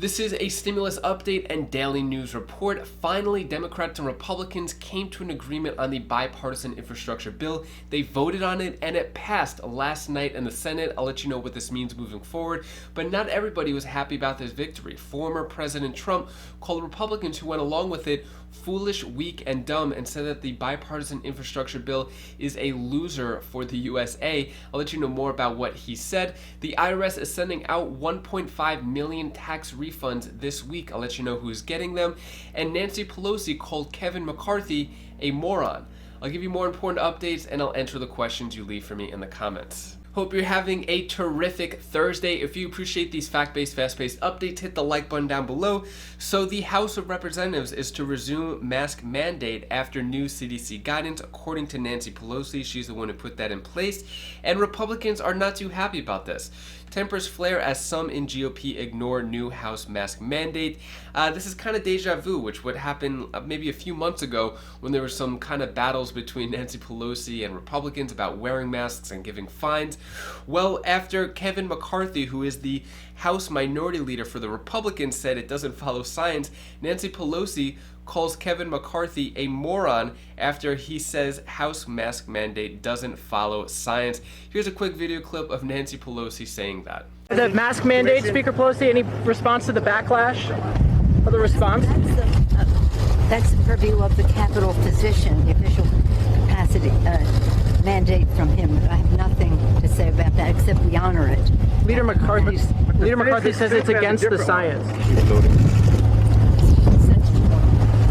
This is a stimulus update and daily news report. Finally, Democrats and Republicans came to an agreement on the bipartisan infrastructure bill. They voted on it and it passed last night in the Senate. I'll let you know what this means moving forward, but not everybody was happy about this victory. Former President Trump called Republicans who went along with it foolish, weak, and dumb, and said that the bipartisan infrastructure bill is a loser for the USA. I'll let you know more about what he said. The IRS is sending out 1.5 million tax refunds this week. I'll let you know who's getting them. And Nancy Pelosi called Kevin McCarthy a moron. I'll give you more important updates, and I'll answer the questions you leave for me in the comments. Hope you're having a terrific Thursday. If you appreciate these fact-based, fast-paced updates, hit the like button down below. So the House of Representatives is to resume mask mandate after new CDC guidance, according to Nancy Pelosi. She's the one who put that in place. And Republicans are not too happy about this. Tempers flare as some in GOP ignore new House mask mandate. This is kind of deja vu, which would happen maybe a few months ago when there were some kind of battles between Nancy Pelosi and Republicans about wearing masks and giving fines. Well, after Kevin McCarthy, who is the House Minority Leader for the Republicans, said it doesn't follow science, Nancy Pelosi calls Kevin McCarthy a moron after he says House mask mandate doesn't follow science. Here's a quick video clip of Nancy Pelosi saying that. The mask mandate, Speaker Pelosi, any response to the backlash of the response? That's the purview of the Capitol physician, the official capacity mandate from him. I have nothing to say about that except we honor it. Leader McCarthy says it's against the science.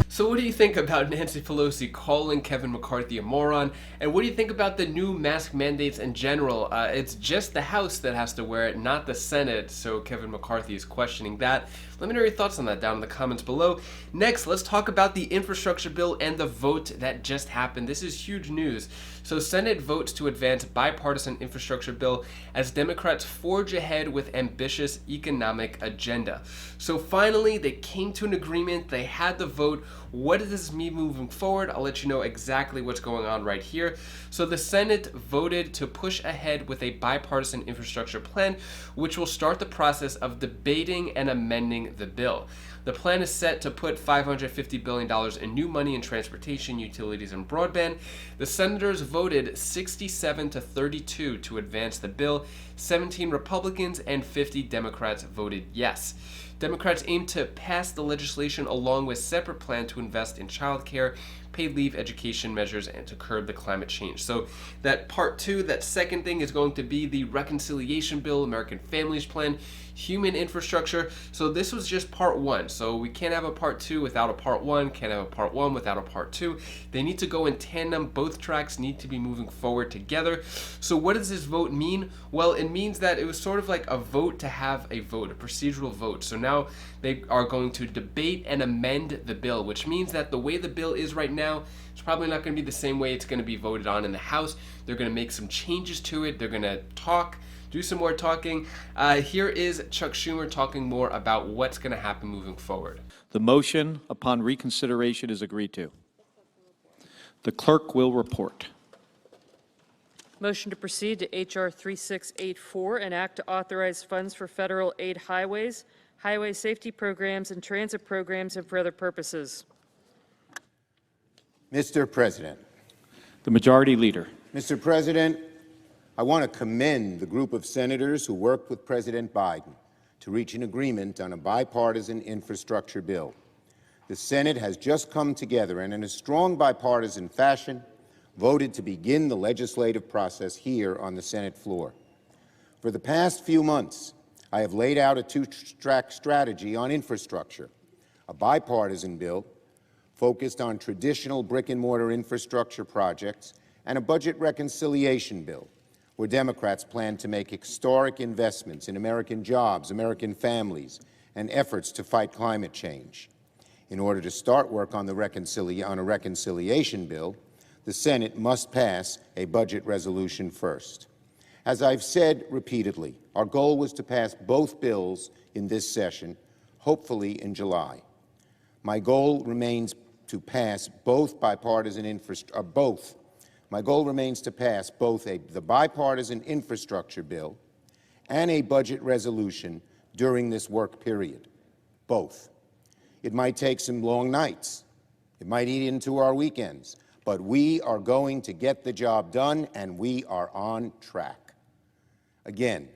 So what do you think about Nancy Pelosi calling Kevin McCarthy a moron? And what do you think about the new mask mandates in general? It's just the House that has to wear it, not the Senate. So Kevin McCarthy is questioning that. Let me know your thoughts on that down in the comments below. Next, let's talk about the infrastructure bill and the vote that just happened. This is huge news. So Senate votes to advance bipartisan infrastructure bill as Democrats forge ahead with ambitious economic agenda. So finally, they came to an agreement. They had the vote. What does this mean moving forward? I'll let you know exactly what's going on right here. So the Senate voted to push ahead with a bipartisan infrastructure plan, which will start the process of debating and amending the bill. The plan is set to put $550 billion in new money in transportation, utilities, and broadband. The senators voted 67 to 32 to advance the bill. 17 Republicans and 50 Democrats voted yes. Democrats aim to pass the legislation along with separate plan to invest in childcare, paid leave education measures, and to curb the climate change. So that part two, that second thing, is going to be the reconciliation bill, American Families Plan, human infrastructure. So this was just part one. So we can't have a part two without a part one, can't have a part one without a part two. They need to go in tandem. Both tracks need to be moving forward together. So what does this vote mean? Well, it means that it was sort of like a vote to have a vote, a procedural vote. So now they are going to debate and amend the bill, which means that the way the bill is right now, it's probably not going to be the same way it's going to be voted on in the House. They're going to make some changes to it. They're going to do some more talking. Here is Chuck Schumer talking more about what's going to happen moving forward. The motion upon reconsideration is agreed to. The clerk will report. Motion to proceed to H.R. 3684, an act to authorize funds for federal aid highways, highway safety programs, and transit programs, and for other purposes. Mr. President. The Majority Leader. Mr. President, I want to commend the group of senators who worked with President Biden to reach an agreement on a bipartisan infrastructure bill. The Senate has just come together and in a strong bipartisan fashion voted to begin the legislative process here on the Senate floor. For the past few months, I have laid out a two-track strategy on infrastructure, a bipartisan bill focused on traditional brick-and-mortar infrastructure projects, and a budget reconciliation bill where Democrats plan to make historic investments in American jobs, American families, and efforts to fight climate change. In order to start work on a reconciliation bill, the Senate must pass a budget resolution first. As I've said repeatedly, our goal was to pass both bills in this session, hopefully in July. My goal remains to pass both My goal remains to pass both the bipartisan infrastructure bill and a budget resolution during this work period. Both. It might take some long nights. It might eat into our weekends. But we are going to get the job done, and we are on track. Again,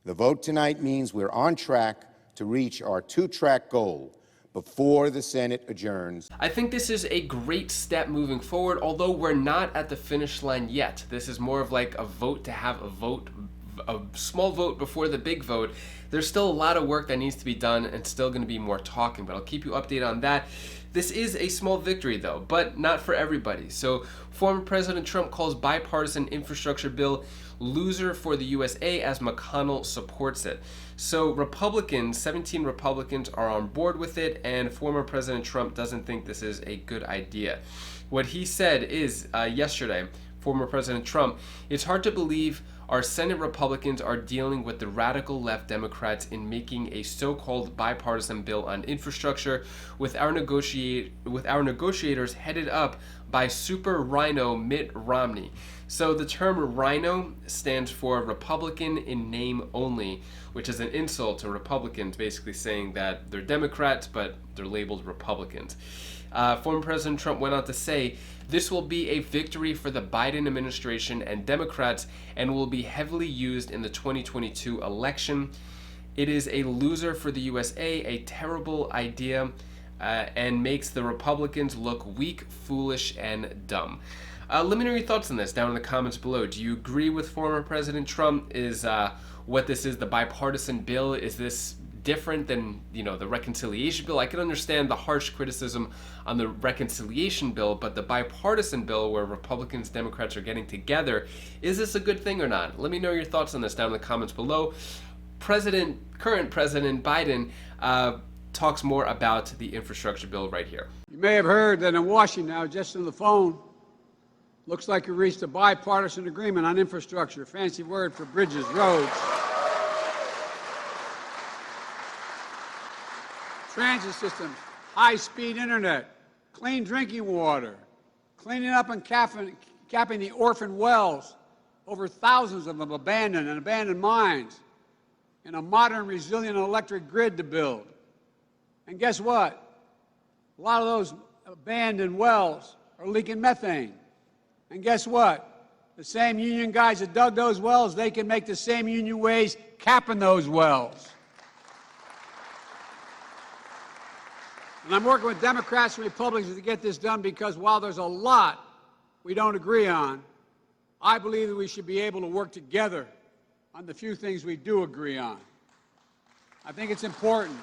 the vote tonight means we're on track to reach our two-track goal before the Senate adjourns. I think this is a great step moving forward, although we're not at the finish line yet. This is more of like a vote to have a small vote before the big vote. There's still a lot of work that needs to be done and still going to be more talking, but I'll keep you updated on that. This is a small victory though, but not for everybody. So former President Trump calls bipartisan infrastructure bill loser for the USA as McConnell supports it. So Republicans, 17 Republicans are on board with it, and former President Trump doesn't think this is a good idea. What he said is, yesterday, former President Trump, "It's hard to believe our Senate Republicans are dealing with the radical left Democrats in making a so-called bipartisan bill on infrastructure with our negotiators headed up by Super Rhino Mitt Romney." So the term rhino stands for Republican in name only, which is an insult to Republicans, basically saying that they're Democrats, but they're labeled Republicans. Former President Trump went on to say, "This will be a victory for the Biden administration and Democrats and will be heavily used in the 2022 election. It is a loser for the USA, a terrible idea, and makes the Republicans look weak, foolish, and dumb." Let me know your thoughts on this down in the comments below. Do you agree with former President Trump? Is what this is, the bipartisan bill, is this different than, the reconciliation bill? I can understand the harsh criticism on the reconciliation bill, but the bipartisan bill where Republicans, Democrats are getting together, is this a good thing or not? Let me know your thoughts on this down in the comments below. Current President Biden talks more about the infrastructure bill right here. You may have heard that in Washington now, just on the phone, looks like we reached a bipartisan agreement on infrastructure, fancy word for bridges, roads, transit systems, high-speed internet, clean drinking water, cleaning up and capping the orphan wells, over thousands of them abandoned mines, and a modern, resilient electric grid to build. And guess what? A lot of those abandoned wells are leaking methane. And guess what? The same union guys that dug those wells, they can make the same union wage capping those wells. And I'm working with Democrats and Republicans to get this done because while there's a lot we don't agree on, I believe that we should be able to work together on the few things we do agree on. I think it's important.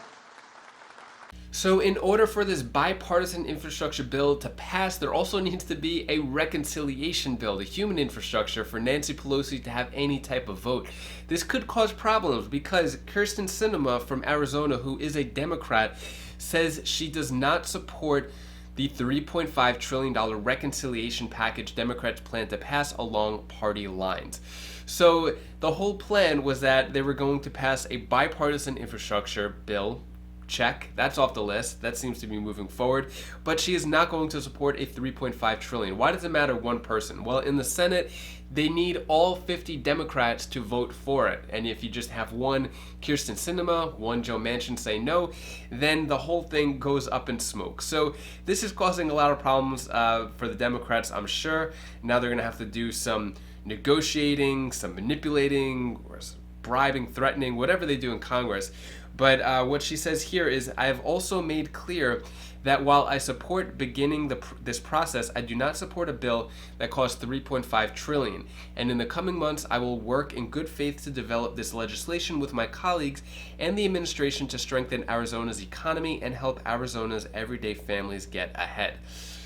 So in order for this bipartisan infrastructure bill to pass, there also needs to be a reconciliation bill, the human infrastructure, for Nancy Pelosi to have any type of vote. This could cause problems because Kyrsten Sinema from Arizona, who is a Democrat, says she does not support the $3.5 trillion reconciliation package Democrats plan to pass along party lines. So the whole plan was that they were going to pass a bipartisan infrastructure bill. Check, that's off the list. That seems to be moving forward. But she is not going to support a $3.5 trillion. Why does it matter one person? Well, in the Senate, they need all 50 Democrats to vote for it. And if you just have one Kyrsten Sinema, one Joe Manchin say no, then the whole thing goes up in smoke. So this is causing a lot of problems for the Democrats, I'm sure. Now they're going to have to do some negotiating, some manipulating, or bribing, threatening, whatever they do in Congress. But what she says here is, "I have also made clear that while I support beginning this process, I do not support a bill that costs $3.5 trillion. And in the coming months, I will work in good faith to develop this legislation with my colleagues and the administration to strengthen Arizona's economy and help Arizona's everyday families get ahead."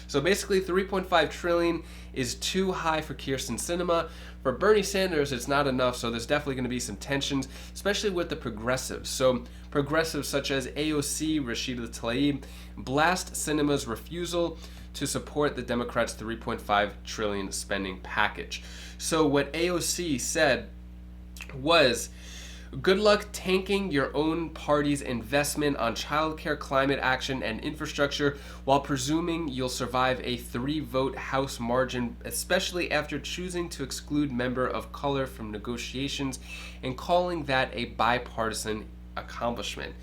So basically, $3.5 trillion is too high for Kyrsten Sinema. For Bernie Sanders, it's not enough, so there's definitely going to be some tensions, especially with the progressives. So progressives such as AOC, Rashida Tlaib, blast Sinema's refusal to support the Democrats' $3.5 trillion spending package. So what AOC said was, "Good luck tanking your own party's investment on childcare, climate action, and infrastructure while presuming you'll survive a 3-vote House margin, especially after choosing to exclude member of color from negotiations and calling that a bipartisan accomplishment."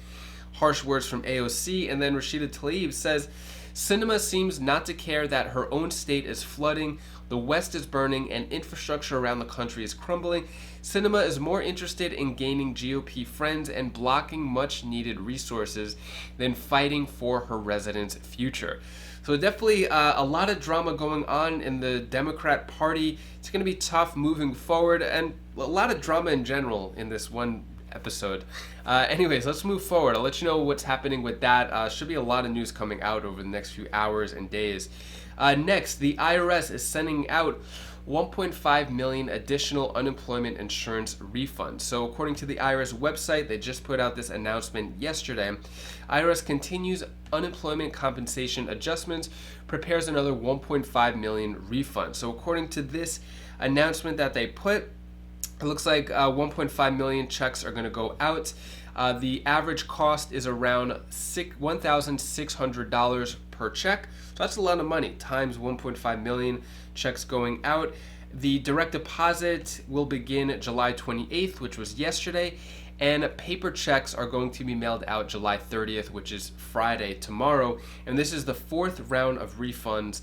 harsh words from AOC. And then Rashida Tlaib says, Sinema seems not to care that her own state is flooding, the West is burning, and infrastructure around the country is crumbling. Sinema is more interested in gaining GOP friends and blocking much needed resources than fighting for her residents' future. So definitely a lot of drama going on in the Democrat Party. It's going to be tough moving forward, and a lot of drama in general in this one episode. Anyways, let's move forward. I'll let you know what's happening with that. Should be a lot of news coming out over the next few hours and days. Next, the IRS is sending out 1.5 million additional unemployment insurance refunds. So according to the IRS website, they just put out this announcement yesterday. IRS continues unemployment compensation adjustments, prepares another 1.5 million refunds. So according to this announcement that they put, it looks like 1.5 million checks are going to go out. The average cost is around $1,600 per check. So that's a lot of money, times 1.5 million checks going out. The direct deposit will begin July 28th, which was yesterday, and paper checks are going to be mailed out July 30th, which is Friday, tomorrow. And this is the fourth round of refunds,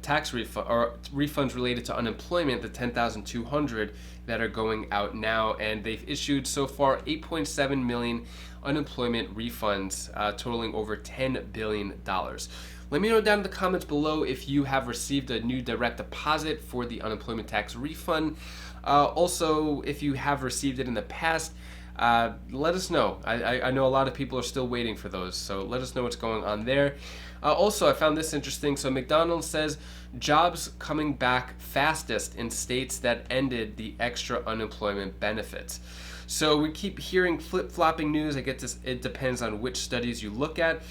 tax refund or refunds related to unemployment, the 10,200 that are going out now, and they've issued so far 8.7 million unemployment refunds, totaling over $10 billion. Let me know down in the comments below if you have received a new direct deposit for the unemployment tax refund. Also, if you have received it in the past, let us know. I know a lot of people are still waiting for those, so let us know what's going on there. Also, I found this interesting. So McDonald's says jobs coming back fastest in states that ended the extra unemployment benefits. So we keep hearing flip-flopping news. I guess it depends on which studies you look at.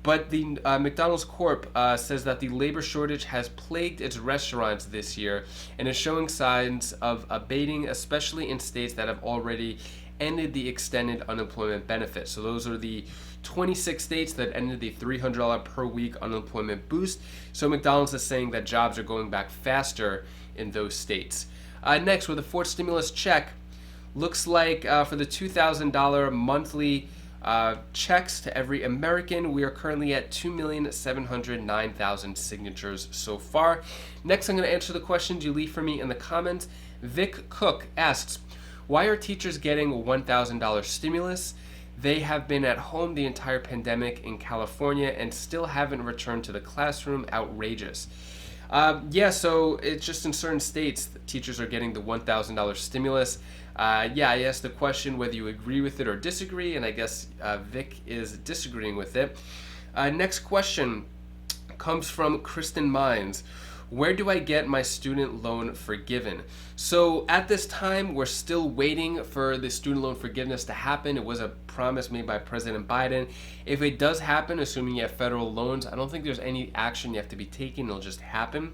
But the McDonald's Corp says that the labor shortage has plagued its restaurants this year and is showing signs of abating, especially in states that have already ended the extended unemployment benefit. So those are the 26 states that ended the $300 per week unemployment boost. So McDonald's is saying that jobs are going back faster in those states. Next, with the fourth stimulus check, looks like for the $2,000 monthly checks to every American, we are currently at 2,709,000 signatures so far. Next, I'm going to answer the questions you leave for me in the comments. Vic Cook asks, why are teachers getting a $1,000 stimulus? They have been at home the entire pandemic in California and still haven't returned to the classroom. Outrageous. Yeah, so it's just in certain states that teachers are getting the $1,000 stimulus. Yeah, I asked the question whether you agree with it or disagree, and I guess Vic is disagreeing with it. Next question comes from Kristen Mines. Where do I get my student loan forgiven? So at this time, we're still waiting for the student loan forgiveness to happen. It was a promise made by President Biden. If it does happen, assuming you have federal loans, I don't think there's any action you have to be taking. It'll just happen.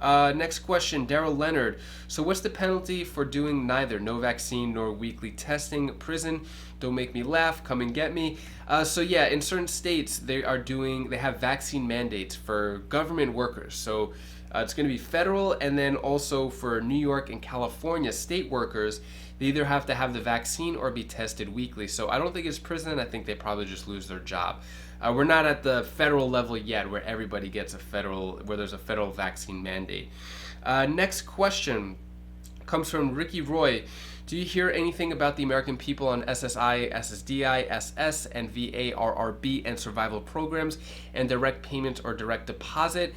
Next question, Daryl Leonard. So what's the penalty for doing neither? No vaccine nor weekly testing. Prison. Don't make me laugh. Come and get me. So yeah, in certain states, they have vaccine mandates for government workers. So it's going to be federal, and then also for New York and California state workers, they either have to have the vaccine or be tested weekly. So I don't think it's prison. I think they probably just lose their job. We're not at the federal level yet where everybody gets where there's a federal vaccine mandate. Next question comes from Ricky Roy. Do you hear anything about the American people on SSI, SSDI, SS, and VARRB and survival programs and direct payments or direct deposit?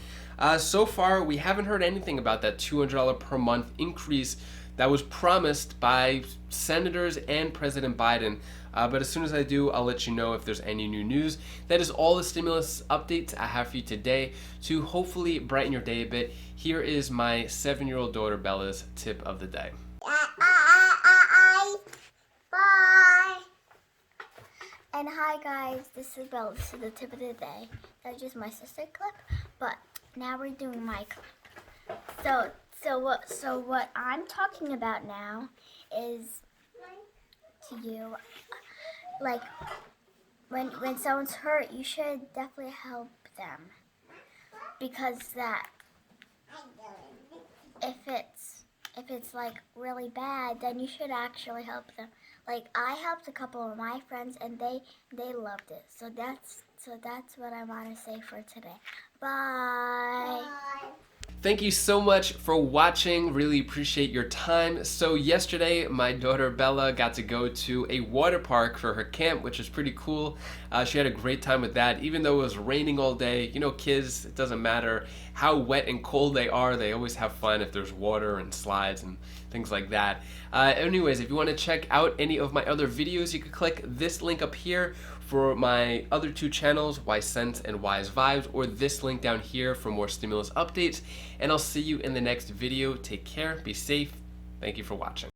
So far, we haven't heard anything about that $200 per month increase that was promised by senators and President Biden. But as soon as I do, I'll let you know if there's any new news. That is all the stimulus updates I have for you today to hopefully brighten your day a bit. Here is my 7-year-old daughter Bella's tip of the day. Bye. And hi guys, this is Bella. This is the tip of the day. That's just my sister clip, but now we're doing my clip. So what I'm talking about now is to you, like when someone's hurt, you should definitely help them, because that if it's like really bad, then you should actually help them. Like, I helped a couple of my friends, and they loved it. So that's what I want to say for today. Bye. Thank you so much for watching. Really appreciate your time. So yesterday, my daughter Bella got to go to a water park for her camp, which is pretty cool. She had a great time with that, even though it was raining all day. You know, kids, it doesn't matter how wet and cold they are. They always have fun if there's water and slides and things like that. Anyways, if you want to check out any of my other videos, you can click this link up here for my other two channels, Wise Sense and Wise Vibes, or this link down here for more stimulus updates. And I'll see you in the next video. Take care, be safe. Thank you for watching.